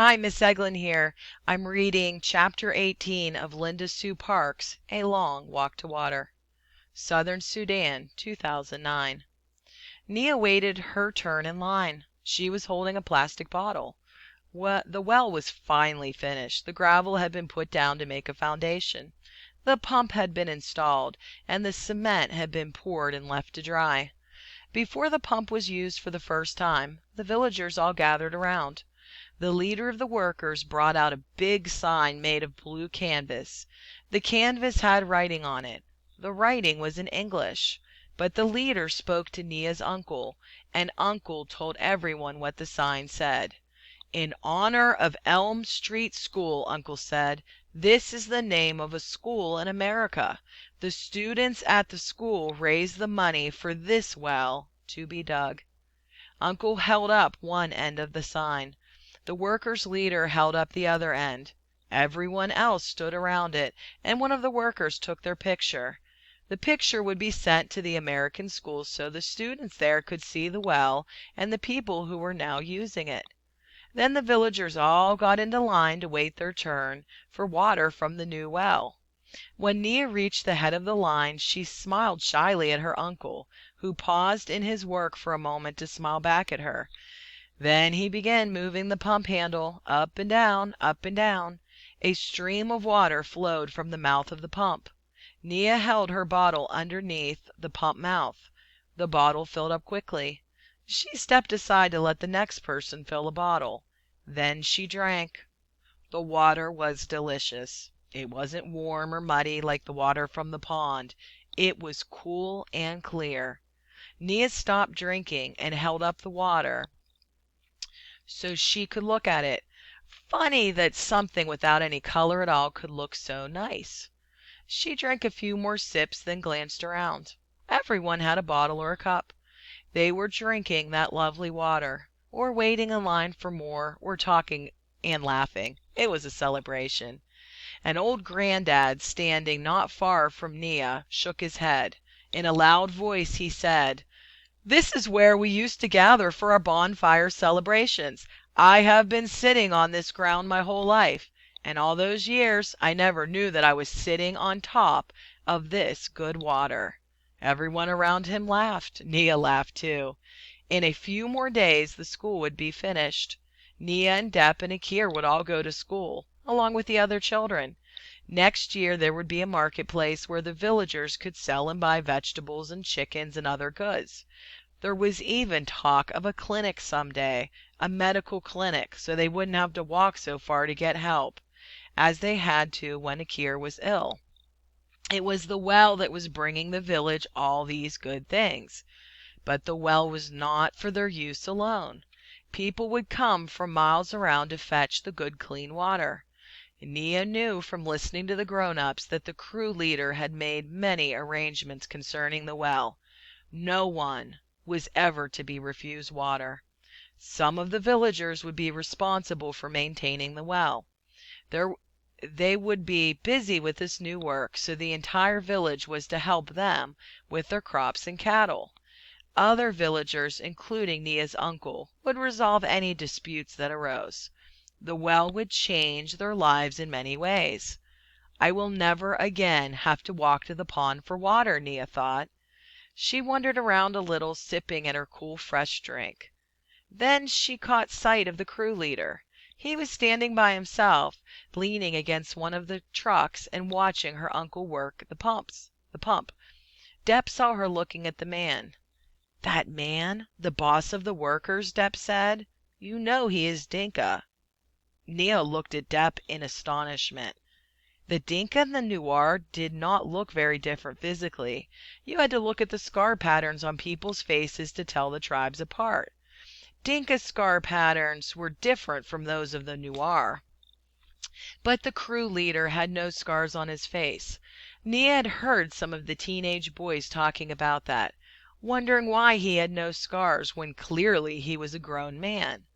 Hi, Miss Eglin here. I'm reading Chapter 18 of Linda Sue Parks' A Long Walk to Water. Southern Sudan, 2009. Nia waited her turn in line. She was holding a plastic bottle. The well was finally finished. The gravel had been put down to make a foundation. The pump had been installed, and the cement had been poured and left to dry. Before the pump was used for the first time, the villagers all gathered around. The leader of the workers brought out a big sign made of blue canvas. The canvas had writing on it. The writing was in English, but the leader spoke to Nia's uncle, and Uncle told everyone what the sign said. "In honor of Elm Street School," Uncle said. "This is the name of a school in America. The students at the school raise the money for this well to be dug." Uncle held up one end of the sign. The workers' leader held up the other end. Everyone else stood around it, and one of the workers took their picture. The picture would be sent to the American schools so the students there could see the well and the people who were now using it. Then the villagers all got into line to wait their turn for water from the new well. When Nia reached the head of the line, she smiled shyly at her uncle, who paused in his work for a moment to smile back at her. Then he began moving the pump handle up and down, up and down. A stream of water flowed from the mouth of the pump. Nia held her bottle underneath the pump mouth. The bottle filled up quickly. She stepped aside to let the next person fill the bottle. Then she drank. The water was delicious. It wasn't warm or muddy like the water from the pond. It was cool and clear. Nia stopped drinking and held up the water so she could look at it. Funny that something without any color at all could look so nice. She drank a few more sips, then glanced around. Everyone had a bottle or a cup. They were drinking that lovely water, or waiting in line for more, or talking and laughing. It was a celebration. An old granddad standing not far from Nia shook his head. In a loud voice he said, "This is where we used to gather for our bonfire celebrations. I have been sitting on this ground my whole life, and all those years I never knew that I was sitting on top of this good water." Everyone around him laughed. Nia laughed too. In a few more days the school would be finished. Nia and Depp and Akir would all go to school, along with the other children. Next year there would be a marketplace where the villagers could sell and buy vegetables and chickens and other goods. There was even talk of a clinic someday, a medical clinic, so they wouldn't have to walk so far to get help, as they had to when Akir was ill. It was the well that was bringing the village all these good things. But the well was not for their use alone. People would come from miles around to fetch the good clean water. Nia knew from listening to the grown-ups that the crew leader had made many arrangements concerning the well. No one was ever to be refused water. Some of the villagers would be responsible for maintaining the well. They would be busy with this new work, so the entire village was to help them with their crops and cattle. Other villagers, including Nia's uncle, would resolve any disputes that arose. The well would change their lives in many ways. "I will never again have to walk to the pond for water," Nia thought. She wandered around a little, sipping at her cool, fresh drink. Then she caught sight of the crew leader. He was standing by himself, leaning against one of the trucks and watching her uncle work the pump. Depp saw her looking at the man. "That man, the boss of the workers," Depp said. "You know he is Dinka." Nia looked at Depp in astonishment. The Dinka and the Nuar did not look very different physically. You had to look at the scar patterns on people's faces to tell the tribes apart. Dinka scar patterns were different from those of the Nuar. But the crew leader had no scars on his face. Nia had heard some of the teenage boys talking about that, wondering why he had no scars when clearly he was a grown man.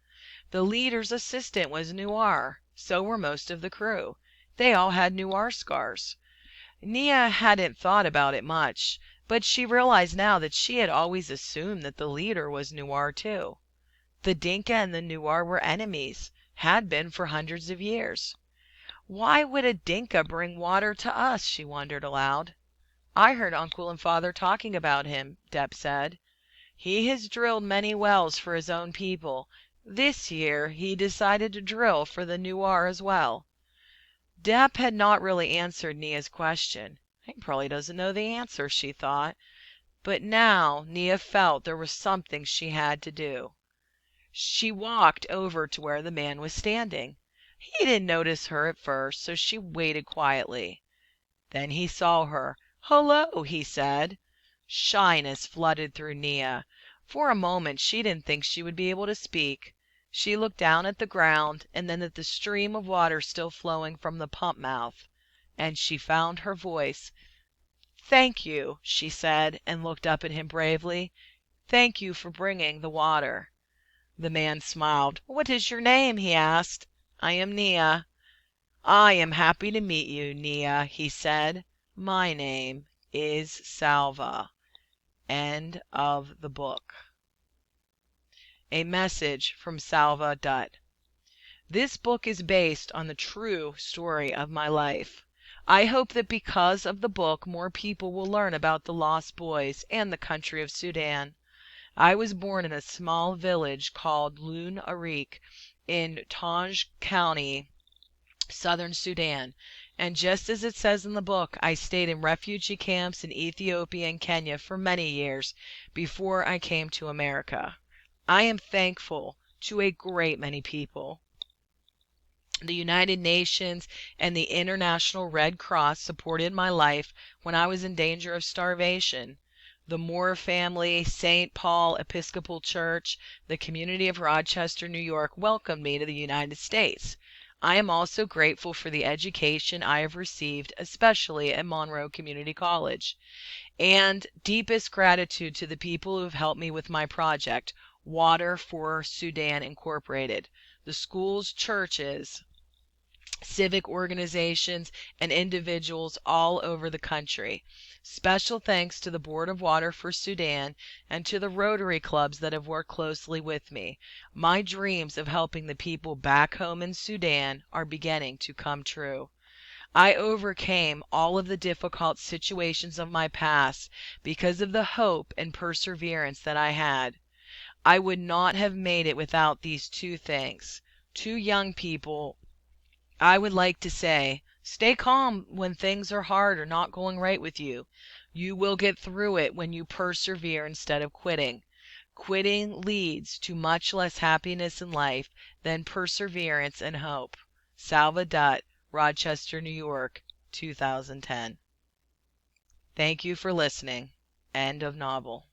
The leader's assistant was Nuar. So were most of the crew. They all had Nuar scars. Nia hadn't thought about it much, but she realized now that she had always assumed that the leader was Nuar too. The Dinka and the Nuar were enemies. had been for hundreds of years. Why would a Dinka bring water to us? She wondered aloud. I heard Uncle and Father talking about him, Depp said. He has drilled many wells for his own people. This year he decided to drill for the Nuar as well. Depp had not really answered Nia's question. He probably doesn't know the answer, she thought. But now Nia felt there was something she had to do. She walked over to where the man was standing. He didn't notice her at first, so she waited quietly. Then he saw her. "Hello," he said. Shyness flooded through Nia. For a moment she didn't think she would be able to speak. She looked down at the ground and then at the stream of water still flowing from the pump mouth, and she found her voice. "Thank you," she said, and looked up at him bravely. "Thank you for bringing the water." The man smiled. "What is your name?" he asked. "I am Nia." "I am happy to meet you, Nia," he said. "My name is Salva." End of the book. A message from Salva Dutt. This book is based on the true story of my life. I hope that because of the book more people will learn about the lost boys and the country of Sudan. I was born in a small village called Lun Arik in Tanj County, southern Sudan, and just as it says in the book, I stayed in refugee camps in Ethiopia and Kenya for many years before I came to America. I am thankful to a great many people. The United Nations and the International Red Cross supported my life when I was in danger of starvation. The Moore family, St. Paul Episcopal Church, the community of Rochester, New York, welcomed me to the United States. I am also grateful for the education I have received, especially at Monroe Community College. And deepest gratitude to the people who have helped me with my project, Water for Sudan Incorporated, the schools, churches, civic organizations, and individuals all over the country. Special thanks to the Board of Water for Sudan and to the Rotary clubs that have worked closely with me. My dreams of helping the people back home in Sudan are beginning to come true. I overcame all of the difficult situations of my past because of the hope and perseverance that I had. I would not have made it without these two things. To young people, I would like to say, stay calm when things are hard or not going right with you. You will get through it when you persevere instead of quitting. Quitting leads to much less happiness in life than perseverance and hope. Salva Dutt, Rochester, New York, 2010. Thank you for listening. End of novel.